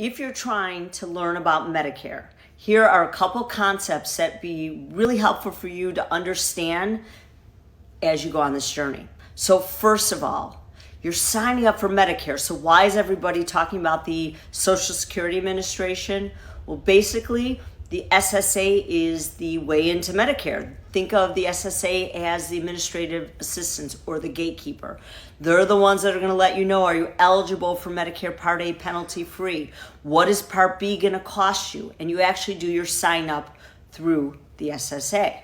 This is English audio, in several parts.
If you're trying to learn about Medicare, here are a couple concepts that be really helpful for you to understand as you go on this journey. So first of all, you're signing up for Medicare. So why is everybody talking about the Social Security Administration? Well, basically, the SSA is the way into Medicare. Think of the SSA as the administrative assistants or the gatekeeper. They're the ones that are going to let you know, are you eligible for Medicare Part A penalty free? What is Part B going to cost you? And you actually do your sign up through the SSA.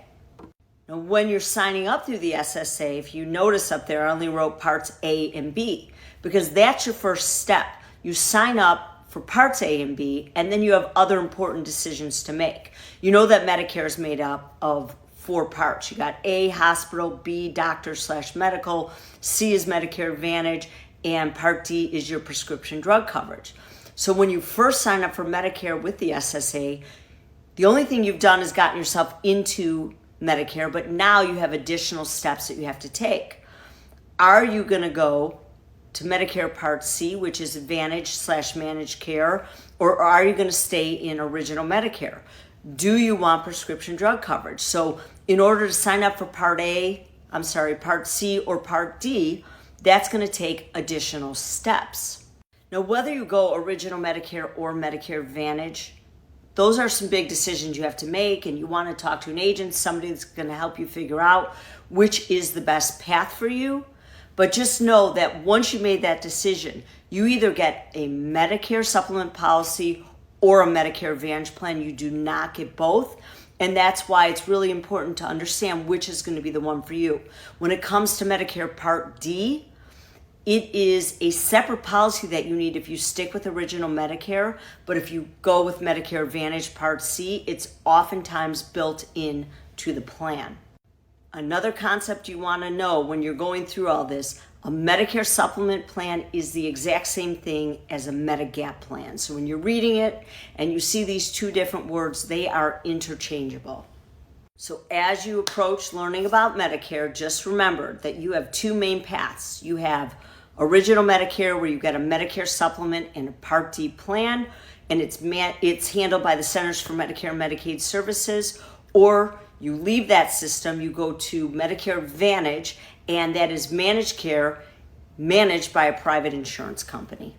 Now, when you're signing up through the SSA, if you notice up there, I only wrote Parts A and B because that's your first step. You sign up for Parts A and B, and then you have other important decisions to make. You know that Medicare is made up of 4 parts. You got A, hospital, B, doctor/medical, C is Medicare Advantage, and Part D is your prescription drug coverage. So when you first sign up for Medicare with the SSA, the only thing you've done is gotten yourself into Medicare, but now you have additional steps that you have to take. Are you going to go to Medicare Part C, which is Advantage/managed care, or are you going to stay in original Medicare? Do you want prescription drug coverage? So in order to sign up for Part C or Part D, that's going to take additional steps. Now, whether you go original Medicare or Medicare Advantage, those are some big decisions you have to make, and you want to talk to an agent, somebody that's going to help you figure out which is the best path for you. But just know that once you made that decision, you either get a Medicare supplement policy or a Medicare Advantage plan. You do not get both. And that's why it's really important to understand which is going to be the one for you. When it comes to Medicare Part D, it is a separate policy that you need if you stick with original Medicare. But if you go with Medicare Advantage Part C, it's oftentimes built in to the plan. Another concept you want to know when you're going through all this, a Medicare supplement plan is the exact same thing as a Medigap plan. So when you're reading it and you see these two different words, they are interchangeable. So as you approach learning about Medicare, just remember that you have 2 main paths. You have original Medicare, where you get a Medicare supplement and a Part D plan, and it's handled by the Centers for Medicare and Medicaid Services, or you leave that system, you go to Medicare Advantage, and that is managed care managed by a private insurance company.